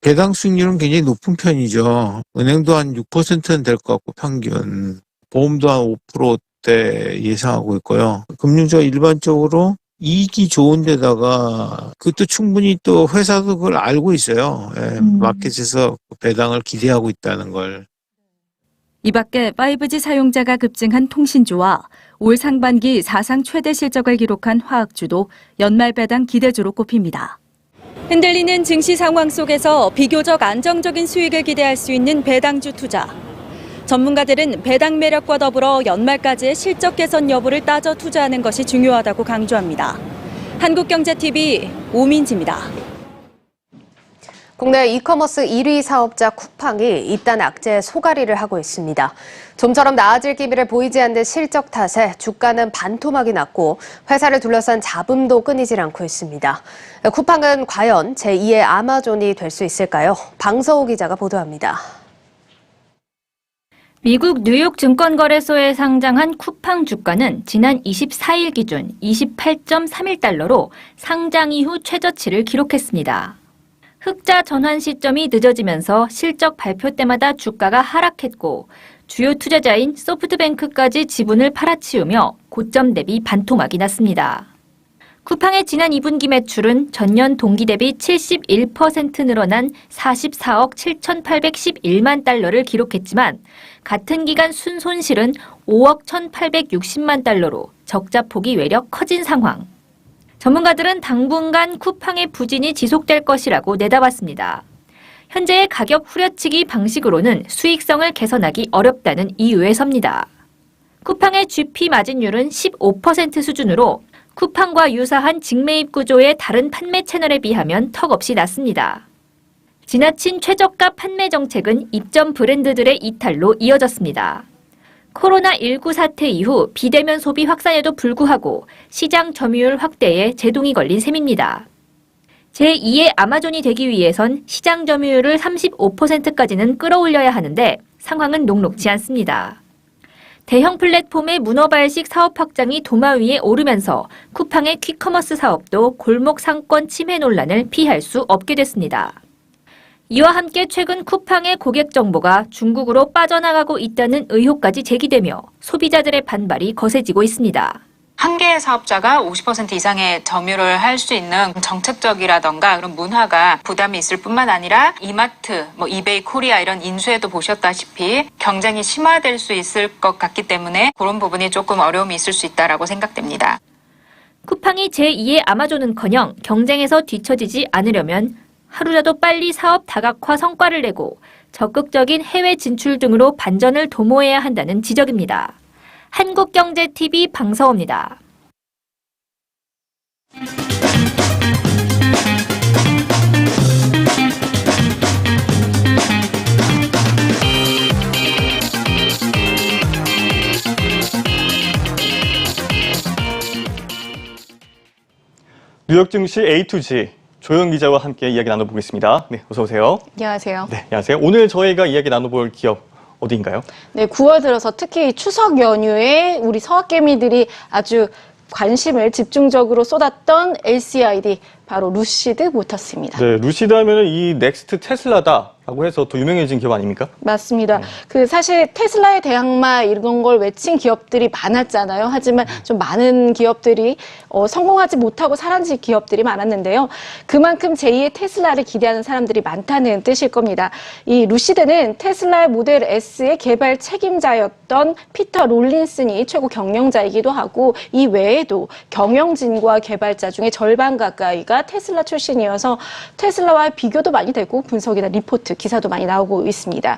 배당 수익률은 굉장히 높은 편이죠. 은행도 한 6%는 될 것 같고 평균, 보험도 한 5%대 예상하고 있고요. 금융주가 일반적으로 이익이 좋은 데다가 그것도 충분히 또 회사도 그걸 알고 있어요. 마켓에서 배당을 기대하고 있다는 걸. 이 밖에 5G 사용자가 급증한 통신주와 올 상반기 사상 최대 실적을 기록한 화학주도 연말 배당 기대주로 꼽힙니다. 흔들리는 증시 상황 속에서 비교적 안정적인 수익을 기대할 수 있는 배당주 투자. 전문가들은 배당 매력과 더불어 연말까지의 실적 개선 여부를 따져 투자하는 것이 중요하다고 강조합니다. 한국경제TV 오민지입니다. 국내 이커머스 1위 사업자 쿠팡이 잇단 악재에 소가리를 하고 있습니다. 좀처럼 나아질 기미를 보이지 않는 실적 탓에 주가는 반토막이 났고 회사를 둘러싼 잡음도 끊이질 않고 있습니다. 쿠팡은 과연 제2의 아마존이 될 수 있을까요? 방서호 기자가 보도합니다. 미국 뉴욕 증권거래소에 상장한 쿠팡 주가는 지난 24일 기준 28.31달러로 상장 이후 최저치를 기록했습니다. 흑자 전환 시점이 늦어지면서 실적 발표 때마다 주가가 하락했고 주요 투자자인 소프트뱅크까지 지분을 팔아치우며 고점 대비 반토막이 났습니다. 쿠팡의 지난 2분기 매출은 전년 동기 대비 71% 늘어난 44억 7,811만 달러를 기록했지만 같은 기간 순손실은 5억 1,860만 달러로 적자폭이 외려 커진 상황. 전문가들은 당분간 쿠팡의 부진이 지속될 것이라고 내다봤습니다. 현재의 가격 후려치기 방식으로는 수익성을 개선하기 어렵다는 이유에 섭니다. 쿠팡의 GP 마진율은 15% 수준으로 쿠팡과 유사한 직매입 구조의 다른 판매 채널에 비하면 턱없이 낮습니다. 지나친 최저가 판매 정책은 입점 브랜드들의 이탈로 이어졌습니다. 코로나19 사태 이후 비대면 소비 확산에도 불구하고 시장 점유율 확대에 제동이 걸린 셈입니다. 제2의 아마존이 되기 위해선 시장 점유율을 35%까지는 끌어올려야 하는데 상황은 녹록지 않습니다. 대형 플랫폼의 문어발식 사업 확장이 도마 위에 오르면서 쿠팡의 퀵커머스 사업도 골목 상권 침해 논란을 피할 수 없게 됐습니다. 이와 함께 최근 쿠팡의 고객 정보가 중국으로 빠져나가고 있다는 의혹까지 제기되며 소비자들의 반발이 거세지고 있습니다. 한 개의 사업자가 50% 이상의 점유를 할 수 있는 정책적이라던가 그런 문화가 부담이 있을 뿐만 아니라 이마트, 이베이 코리아 이런 인수에도 보셨다시피 경쟁이 심화될 수 있을 것 같기 때문에 그런 부분이 조금 어려움이 있을 수 있다라고 생각됩니다. 쿠팡이 제2의 아마존은커녕 경쟁에서 뒤처지지 않으려면 하루라도 빨리 사업 다각화 성과를 내고 적극적인 해외 진출 등으로 반전을 도모해야 한다는 지적입니다. 한국경제TV 방서호입니다. 뉴욕 증시 A2G 조영 기자와 함께 이야기 나눠보겠습니다. 네, 어서 오세요. 안녕하세요. 네, 안녕하세요. 오늘 저희가 이야기 나눠볼 기업 어디인가요? 네, 9월 들어서 특히 추석 연휴에 우리 서학개미들이 아주 관심을 집중적으로 쏟았던 LCID, 바로 루시드 모터스입니다. 네, 루시드 하면은 이 넥스트 테슬라다라고 해서 더 유명해진 기업 아닙니까? 맞습니다. 사실 테슬라의 대항마 이런 걸 외친 기업들이 많았잖아요. 하지만 좀 많은 기업들이 성공하지 못하고 사라진 기업들이 많았는데요. 그만큼 제2의 테슬라를 기대하는 사람들이 많다는 뜻일 겁니다. 이 루시드는 테슬라의 모델 S의 개발 책임자였던 피터 롤린슨이 최고 경영자이기도 하고 이 외에도 경영진과 개발자 중에 절반 가까이가 테슬라 출신이어서 테슬라와 비교도 많이 되고 분석이나 리포트, 기사도 많이 나오고 있습니다.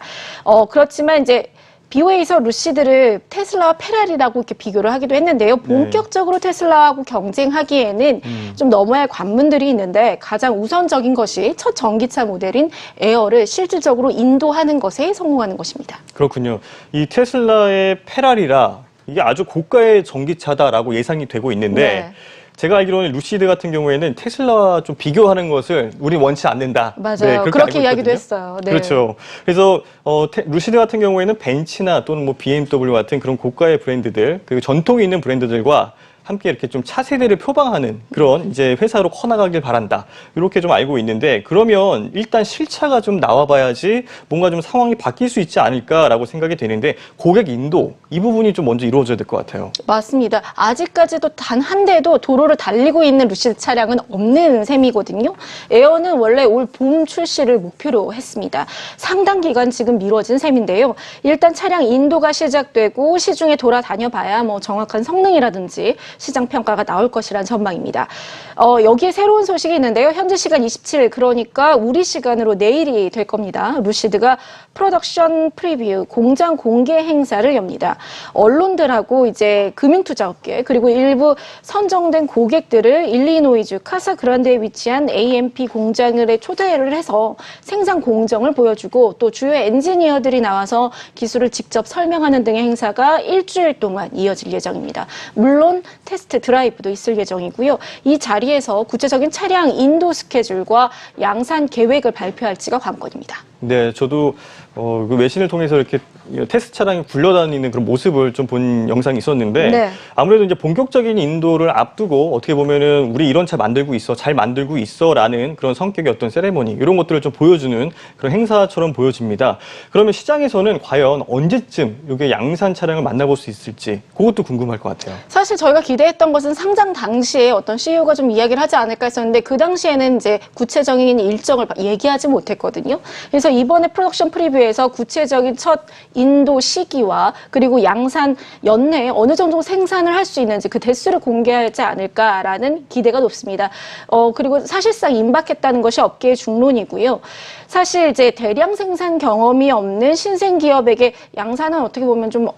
그렇지만 이제 BOA에서 루시드를 테슬라와 페라리라고 이렇게 비교를 하기도 했는데요. 본격적으로 테슬라하고 경쟁하기에는 좀 넘어야 할 관문들이 있는데 가장 우선적인 것이 첫 전기차 모델인 에어를 실질적으로 인도하는 것에 성공하는 것입니다. 그렇군요. 이 테슬라의 페라리라 이게 아주 고가의 전기차다라고 예상이 되고 있는데 네. 제가 알기로는 루시드 같은 경우에는 테슬라와 좀 비교하는 것을 우리 원치 않는다. 맞아요. 네, 그렇게 이야기도 했어요. 네. 그렇죠. 그래서 루시드 같은 경우에는 벤츠나 또는 뭐 BMW 같은 그런 고가의 브랜드들, 그리고 전통이 있는 브랜드들과 함께 이렇게 좀 차세대를 표방하는 그런 이제 회사로 커나가길 바란다. 이렇게 좀 알고 있는데 그러면 일단 실차가 좀 나와봐야지 뭔가 좀 상황이 바뀔 수 있지 않을까라고 생각이 되는데 고객 인도 이 부분이 좀 먼저 이루어져야 될 것 같아요. 맞습니다. 아직까지도 단 한 대도 도로를 달리고 있는 루시드 차량은 없는 셈이거든요. 에어는 원래 올 봄 출시를 목표로 했습니다. 상당 기간 지금 미뤄진 셈인데요. 일단 차량 인도가 시작되고 시중에 돌아다녀 봐야 뭐 정확한 성능이라든지 시장 평가가 나올 것이라는 전망입니다. 여기에 새로운 소식이 있는데요. 현지 시간 27일, 그러니까 우리 시간으로 내일이 될 겁니다. 루시드가 프로덕션 프리뷰 공장 공개 행사를 엽니다. 언론들하고 이제 금융투자업계 그리고 일부 선정된 고객들을 일리노이주 카사그란데에 위치한 AMP 공장을 초대를 해서 생산 공정을 보여주고 또 주요 엔지니어들이 나와서 기술을 직접 설명하는 등의 행사가 일주일 동안 이어질 예정입니다. 물론 테스트 드라이브도 있을 예정이고요. 이 자리에서 구체적인 차량 인도 스케줄과 양산 계획을 발표할지가 관건입니다. 네, 저도 그 외신을 통해서 이렇게 테스트 차량이 굴러다니는 그런 모습을 좀 본 영상이 있었는데 네. 아무래도 이제 본격적인 인도를 앞두고 어떻게 보면은 우리 이런 차 만들고 있어, 잘 만들고 있어라는 그런 성격의 어떤 세레모니 이런 것들을 좀 보여주는 그런 행사처럼 보여집니다. 그러면 시장에서는 과연 언제쯤 이게 양산 차량을 만나볼 수 있을지 그것도 궁금할 것 같아요. 사실 저희가 기대했던 것은 상장 당시에 어떤 CEO가 좀 이야기를 하지 않을까 했었는데 그 당시에는 이제 구체적인 일정을 얘기하지 못했거든요. 그래서 이번에 프로덕션 프리뷰에서 구체적인 첫 인도 시기와 그리고 양산 연내에 어느 정도 생산을 할 수 있는지 그 대수를 공개하지 않을까라는 기대가 높습니다. 그리고 사실상 임박했다는 것이 업계의 중론이고요. 사실 이제 대량 생산 경험이 없는 신생 기업에게 양산은 어떻게 보면 좀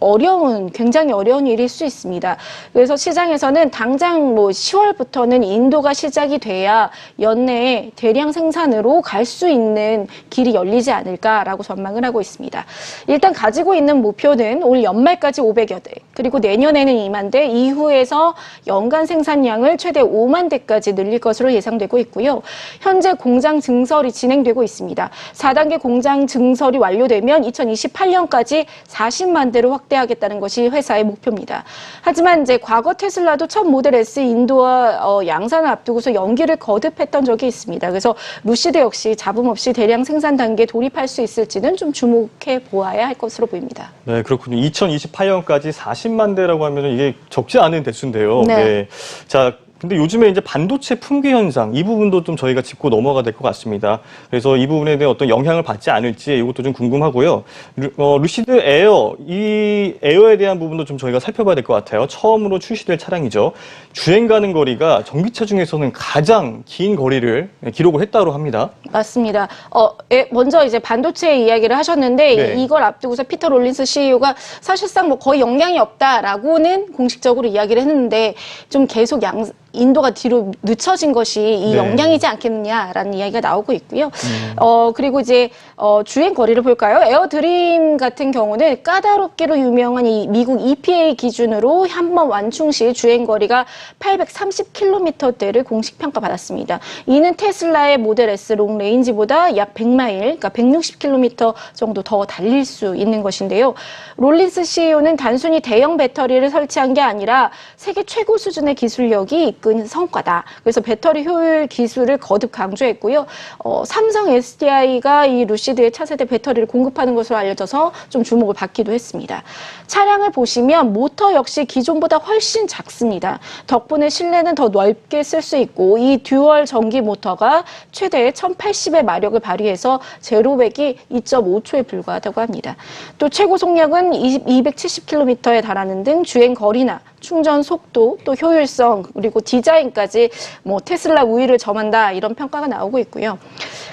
굉장히 어려운 일일 수 있습니다. 그래서 시장에서는 당장 뭐 10월부터는 인도가 시작이 돼야 연내에 대량 생산으로 갈 수 있는 길이 열리지 않을까라고 전망을 하고 있습니다. 일단 가지고 있는 목표는 올 연말까지 500여 대, 그리고 내년에는 2만 대, 이후에서 연간 생산량을 최대 5만 대까지 늘릴 것으로 예상되고 있고요. 현재 공장 증설이 진행되고 있습니다. 4단계 공장 증설이 완료되면 2028년까지 40만 대로 확대하겠다는 것이 회사의 목표입니다. 하지만 이제 과거 테슬라도 첫 모델 S 인도와 양산을 앞두고서 연기를 거듭했던 적이 있습니다. 그래서 루시드 역시 잡음 없이 대량 생산 단계에 돌입할 수 있을지는 좀 주목해 보아야 할 것으로 보입니다. 네, 그렇군요. 2028년까지 40만 대라고 하면 이게 적지 않은 대수인데요. 네. 자, 근데 요즘에 이제 반도체 품귀 현상 이 부분도 좀 저희가 짚고 넘어가야 될 것 같습니다. 그래서 이 부분에 대한 어떤 영향을 받지 않을지 이것도 좀 궁금하고요. 루시드 에어, 이 에어에 대한 부분도 좀 저희가 살펴봐야 될 것 같아요. 처음으로 출시될 차량이죠. 주행 가는 거리가 전기차 중에서는 가장 긴 거리를 기록을 했다고 합니다. 맞습니다. 먼저 이제 반도체 이야기를 하셨는데 네. 이걸 앞두고서 피터 롤린스 CEO가 사실상 뭐 거의 영향이 없다라고는 공식적으로 이야기를 했는데 좀 계속 인도가 뒤로 늦춰진 것이 이 네. 영향이지 않겠느냐라는 이야기가 나오고 있고요. 그리고 이제 주행 거리를 볼까요? 에어드림 같은 경우는 까다롭기로 유명한 이 미국 EPA 기준으로 한번 완충 시 주행 거리가 830km대를 공식 평가받았습니다. 이는 테슬라의 모델 S 롱 레인지보다 약 100마일, 그러니까 160km 정도 더 달릴 수 있는 것인데요. 롤린스 CEO는 단순히 대형 배터리를 설치한 게 아니라 세계 최고 수준의 기술력이 이끈 성과다. 그래서 배터리 효율 기술을 거듭 강조했고요. 삼성 SDI가 이 루시드의 차세대 배터리를 공급하는 것으로 알려져서 좀 주목을 받기도 했습니다. 차량을 보시면 모터 역시 기존보다 훨씬 작습니다. 덕분에 실내는 더 넓게 쓸 수 있고 이 듀얼 전기 모터가 최대 1080의 마력을 발휘해서 제로백이 2.5초에 불과하다고 합니다. 또 최고 속력은 270km에 달하는 등 주행 거리나 충전 속도, 또 효율성, 그리고 디자인까지 뭐 테슬라 우위를 점한다 이런 평가가 나오고 있고요.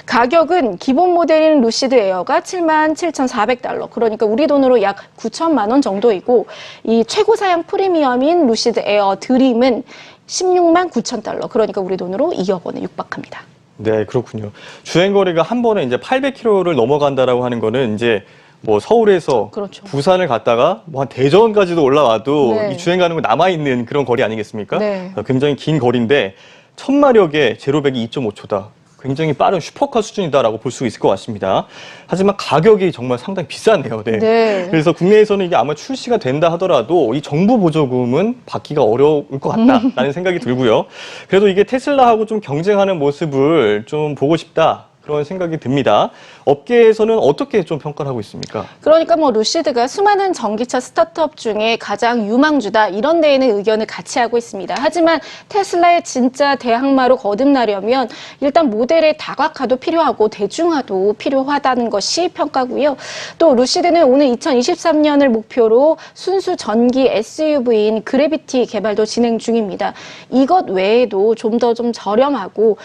가격은 기본 모델인 루시드 에어가 77,400달러, 그러니까 우리 돈으로 약 9천만 원 정도이고 이 최고 사양 프리미엄인 루시드 에어 드림은 16만 9천 달러, 그러니까 우리 돈으로 2억 원에 육박합니다. 네, 그렇군요. 주행 거리가 한 번에 이제 800km를 넘어간다라고 하는 거는 이제 뭐 서울에서 그렇죠. 부산을 갔다가 뭐 한 대전까지도 올라와도 네. 이 주행 가는 거 남아있는 그런 거리 아니겠습니까? 네. 굉장히 긴 거리인데 1000마력에 제로백이 2.5초다. 굉장히 빠른 슈퍼카 수준이다라고 볼 수 있을 것 같습니다. 하지만 가격이 정말 상당히 비싸네요. 네. 네. 그래서 국내에서는 이게 아마 출시가 된다 하더라도 이 정부 보조금은 받기가 어려울 것 같다라는 생각이 들고요. 그래도 이게 테슬라하고 좀 경쟁하는 모습을 좀 보고 싶다. 그런 생각이 듭니다. 업계에서는 어떻게 좀 평가를 하고 있습니까? 그러니까 뭐 루시드가 수많은 전기차 스타트업 중에 가장 유망주다 이런 데에는 의견을 같이 하고 있습니다. 하지만 테슬라의 진짜 대항마로 거듭나려면 일단 모델의 다각화도 필요하고 대중화도 필요하다는 것이 평가고요. 또 루시드는 오늘 2023년을 목표로 순수 전기 SUV인 그래비티 개발도 진행 중입니다. 이것 외에도 좀 더 좀 저렴하고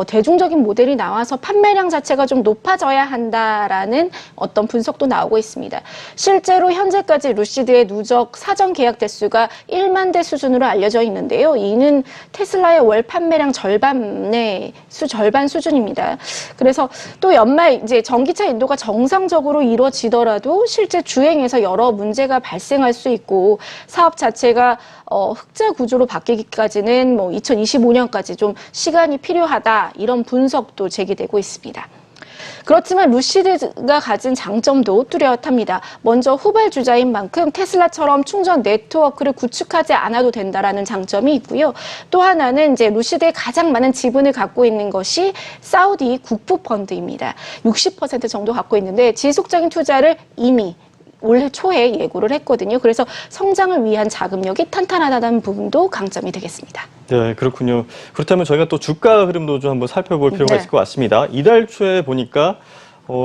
대중적인 모델이 나와서 판매량 판매량 자체가 좀 높아져야 한다라는 어떤 분석도 나오고 있습니다. 실제로 현재까지 루시드의 누적 사전 계약 대수가 1만 대 수준으로 알려져 있는데요. 이는 테슬라의 월 판매량 절반 수준입니다. 그래서 또 연말 이제 전기차 인도가 정상적으로 이루어지더라도 실제 주행에서 여러 문제가 발생할 수 있고 사업 자체가 흑자 구조로 바뀌기까지는 2025년까지 좀 시간이 필요하다 이런 분석도 제기되고 있습니다. 그렇지만 루시드가 가진 장점도 뚜렷합니다. 먼저 후발주자인 만큼 테슬라처럼 충전 네트워크를 구축하지 않아도 된다라는 장점이 있고요. 또 하나는 이제 루시드의 가장 많은 지분을 갖고 있는 것이 사우디 국부 펀드입니다. 60% 정도 갖고 있는데 지속적인 투자를 이미 올해 초에 예고를 했거든요. 그래서 성장을 위한 자금력이 탄탄하다는 부분도 강점이 되겠습니다. 네, 그렇군요. 그렇다면 저희가 또 주가 흐름도 좀 한번 살펴볼 필요가 네. 있을 것 같습니다. 이달 초에 보니까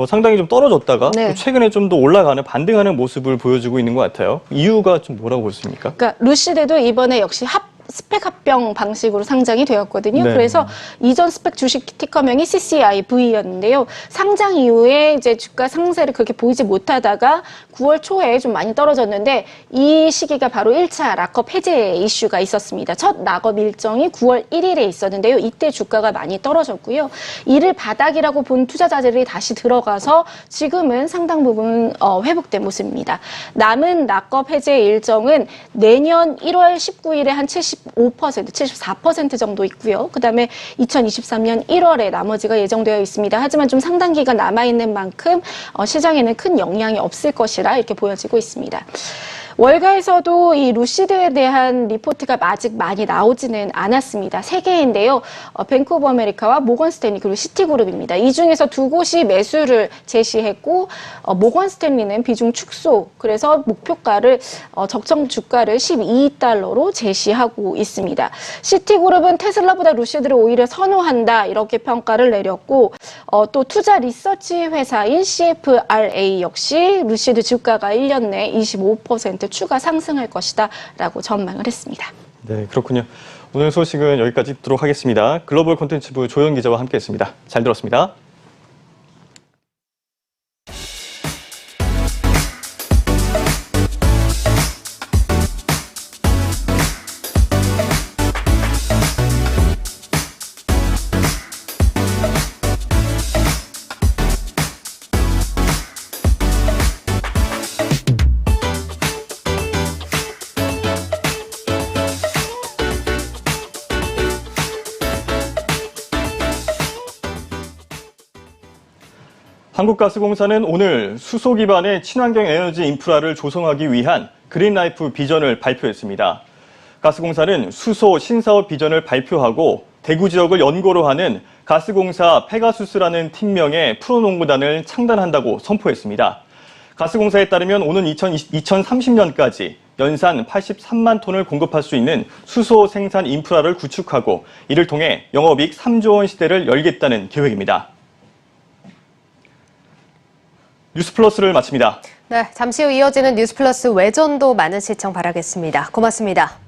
상당히 좀 떨어졌다가 네. 또 최근에 좀 더 올라가는 반등하는 모습을 보여주고 있는 것 같아요. 이유가 좀 뭐라고 보십니까? 그러니까 루시드도 이번에 역시 스펙 합병 방식으로 상장이 되었거든요. 네. 그래서 이전 스펙 주식 티커명이 CCIV였는데요. 상장 이후에 이제 주가 상세를 그렇게 보이지 못하다가 9월 초에 좀 많이 떨어졌는데 이 시기가 바로 1차 락업 해제 이슈가 있었습니다. 첫 락업 일정이 9월 1일에 있었는데요. 이때 주가가 많이 떨어졌고요. 이를 바닥이라고 본 투자자들이 다시 들어가서 지금은 상당 부분 회복된 모습입니다. 남은 락업 해제 일정은 내년 1월 19일에 한 74% 정도 있고요. 그다음에 2023년 1월에 나머지가 예정되어 있습니다. 하지만 좀 상당 기간 남아있는 만큼 시장에는 큰 영향이 없을 것이라 이렇게 보여지고 있습니다. 월가에서도 이 루시드에 대한 리포트가 아직 많이 나오지는 않았습니다. 3개인데요. 뱅크 오브 아메리카와 모건 스탠리 그리고 시티그룹입니다. 이 중에서 두 곳이 매수를 제시했고 모건 스탠리는 비중 축소, 그래서 목표가를 적정 주가를 12달러로 제시하고 있습니다. 시티그룹은 테슬라보다 루시드를 오히려 선호한다 이렇게 평가를 내렸고 또 투자 리서치 회사인 CFRA 역시 루시드 주가가 1년 내 25% 추가 상승할 것이다 라고 전망을 했습니다. 네, 그렇군요. 오늘 소식은 여기까지 듣도록 하겠습니다. 글로벌 콘텐츠부 조현 기자와 함께했습니다. 잘 들었습니다. 한국가스공사는 오늘 수소 기반의 친환경 에너지 인프라를 조성하기 위한 그린라이프 비전을 발표했습니다. 가스공사는 수소 신사업 비전을 발표하고 대구 지역을 연고로 하는 가스공사 페가수스라는 팀명의 프로농구단을 창단한다고 선포했습니다. 가스공사에 따르면 오는 2030년까지 연산 83만 톤을 공급할 수 있는 수소 생산 인프라를 구축하고 이를 통해 영업이익 3조 원 시대를 열겠다는 계획입니다. 뉴스플러스를 마칩니다. 네, 잠시 후 이어지는 뉴스플러스 외전도 많은 시청 바라겠습니다. 고맙습니다.